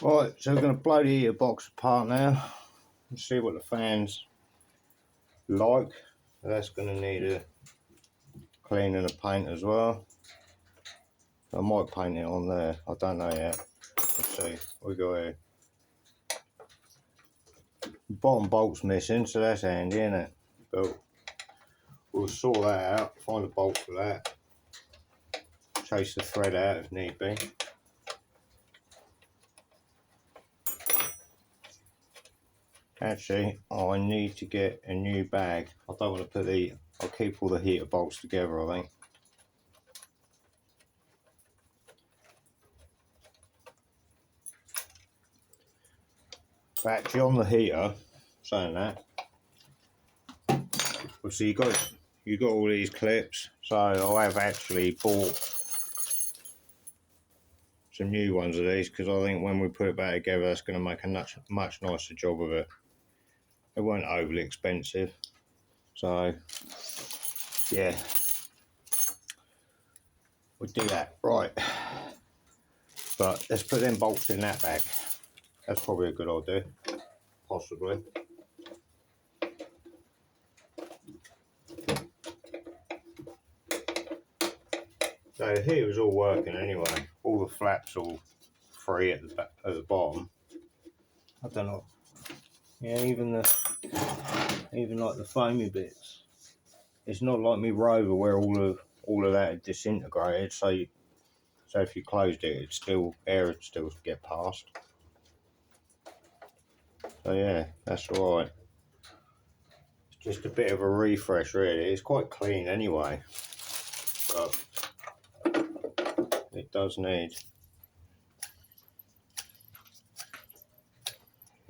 Right, so we're going to blow the heater box apart now and see what the fans like. That's going to need a clean and a paint as well. I might paint it on there, I don't know yet. Let's see, we got here. The bottom bolt's missing, so that's handy, isn't it? But we'll sort that out, find a bolt for that, chase the thread out if need be. Actually, I need to get a new bag. I don't want to put I'll keep all the heater bolts together, I think. Actually, on the heater, saying that, well, so you got all these clips. So I have actually bought some new ones of these because I think when we put it back together, that's going to make a much nicer job of it. It weren't overly expensive, so yeah, we'll do that. Right, but let's put them bolts in that bag. That's probably a good idea, possibly. So the heater is all working anyway. All the flaps all free at the bottom. I don't know. Yeah, even like the foamy bits. It's not like me Rover where all of that is disintegrated. So if you closed it, air would still get past. So yeah, that's all right. It's just a bit of a refresh, really. It's quite clean anyway, but it does need.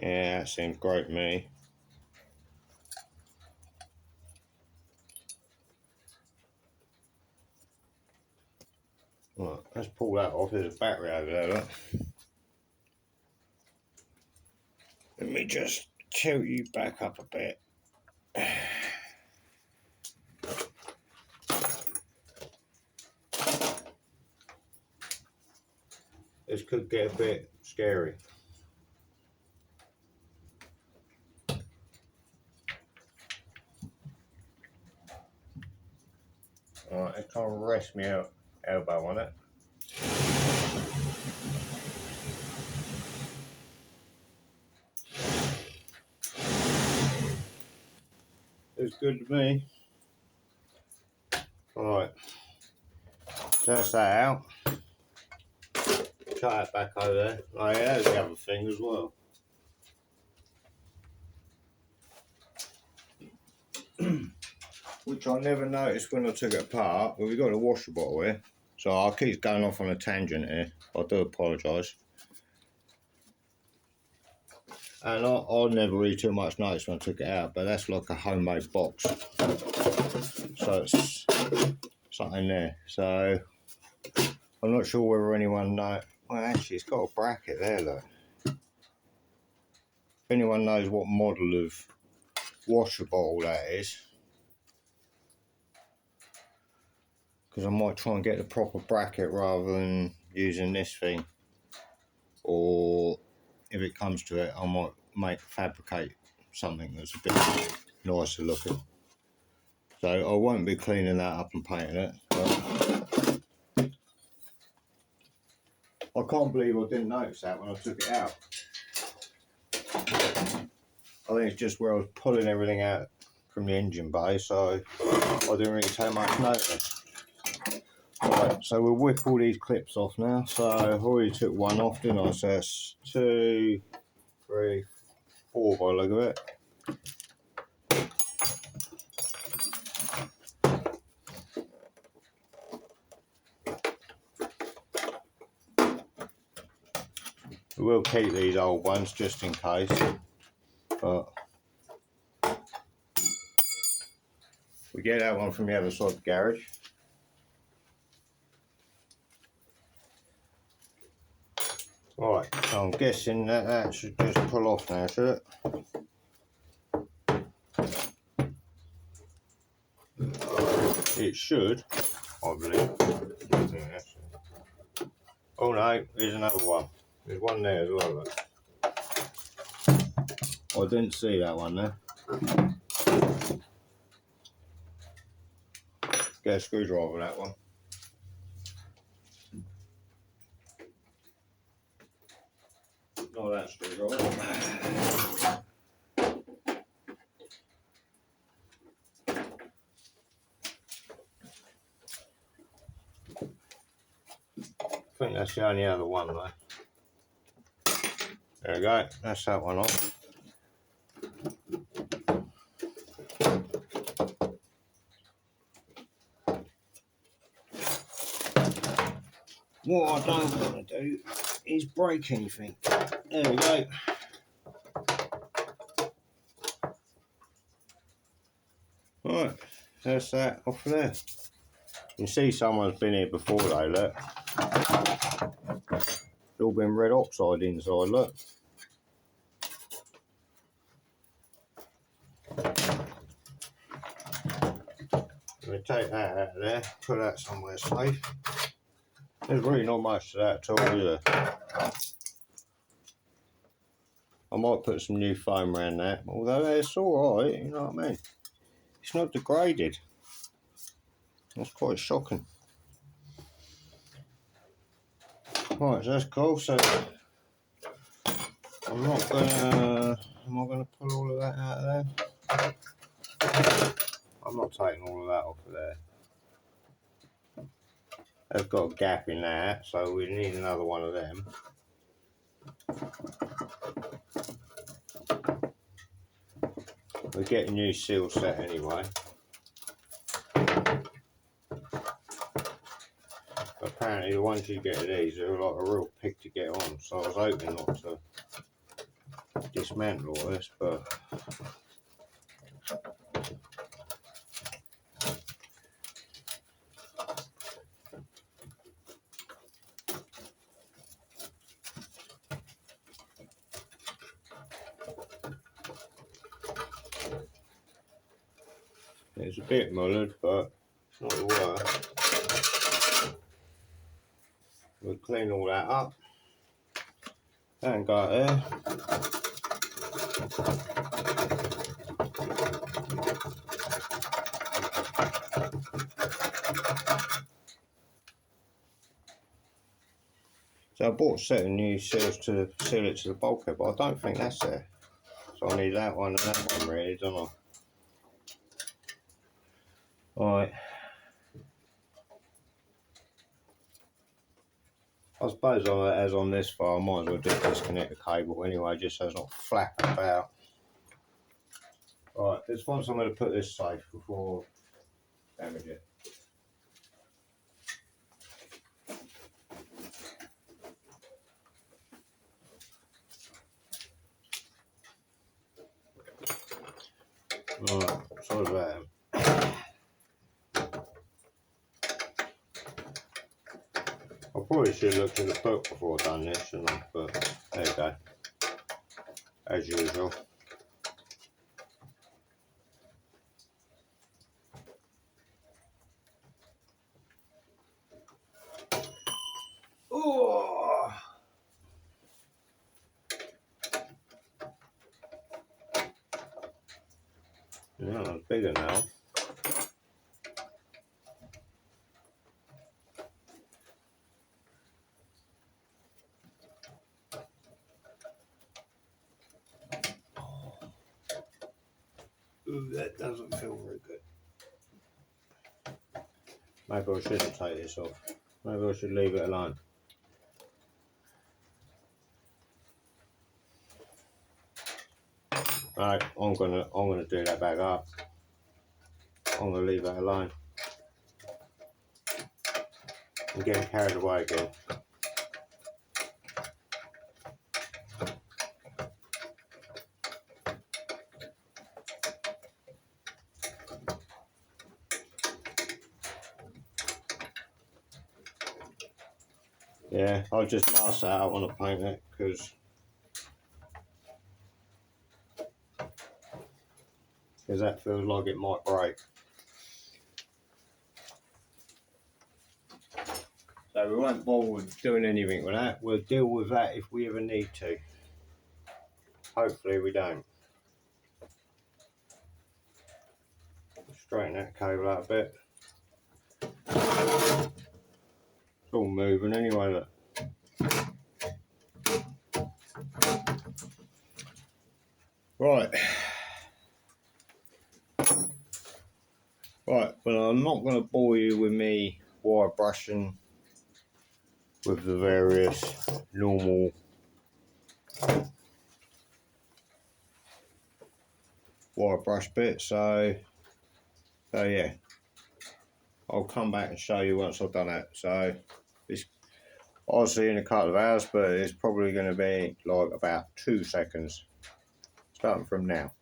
Yeah, that seems great to me. Right, let's pull that off. There's a battery over there, look. Let me just tilt you back up a bit. This could get a bit scary. Alright, let's try and rest my elbow on it. It's good to me. Alright, so that's that out. Cut it back over there. Oh yeah, there's the other thing as well. Which I never noticed when I took it apart, but we've got a washer bottle here. So I'll keep going off on a tangent here. I do apologise. And I never really too much notice when I took it out, but that's like a homemade box. So it's something there. So I'm not sure whether anyone knows. Well, actually, it's got a bracket there, look. If anyone knows what model of washer bottle that is, because I might try and get the proper bracket rather than using this thing, or if it comes to it, I might fabricate something that's a bit nicer looking. So I won't be cleaning that up and painting it, but I can't believe I didn't notice that when I took it out. I think it's just where I was pulling everything out from the engine bay, so I didn't really take much notice. Right, so we'll whip all these clips off now. So I already took one off, didn't I? So that's 2, 3, 4 by the look of it. We will keep these old ones just in case, but we get that one from the other side of the garage. Right, so I'm guessing that should just pull off now, should it? It should, I believe. Oh no, here's another one. There's one there as well, look. I didn't see that one there. Get a screwdriver that one. Not that screwdriver. I think that's the only other one though. There we go, that's that one off. What I don't want to do is break anything. There we go. Right, there's that off there. You can see someone's been here before though, look. It's all been red oxide inside, look. I'm going to take that out of there, put that somewhere safe. There's really not much to that at all, is there? I might put some new foam around that, although it's alright, you know what I mean? It's not degraded. That's quite shocking. Right, so that's cool. So I'm not gonna pull all of that out of there. I'm not taking all of that off of there. They've got a gap in that, so we need another one of them. We're getting new seal set anyway. Apparently the ones you get of these are like a real pig to get on, so I was hoping not to dismantle all this, but it's a bit mullered, but it's not the worst. We'll clean all that up and go there. So I bought a set of new seals to seal it to the bulkhead, but I don't think that's there. So I need that one and that one really, don't I? Alright. I suppose as on this far, I might as well just disconnect the cable anyway, just so it's not flapping about. Alright, this once I'm going to put this safe before I damage it. Right, so that. I probably should have looked at the book before I've done this, shouldn't I? But there you go, as usual. Oh! Yeah, that's bigger now. Ooh, that doesn't feel very good. Maybe I shouldn't take this off. Maybe I should leave it alone. Right, I'm gonna do that back up. I'm gonna leave that alone. I'm getting carried away again. Yeah, I'll just mask that. I want to paint it because that feels like it might break. So we won't bother with doing anything with that. We'll deal with that if we ever need to. Hopefully we don't. Straighten that cable out a bit. It's all moving anyway, look. Right. Right, well I'm not going to bore you with me wire brushing with the various normal wire brush bits, so yeah, I'll come back and show you once I've done that. So it's obviously in a couple of hours, but it's probably going to be like about 2 seconds starting from now.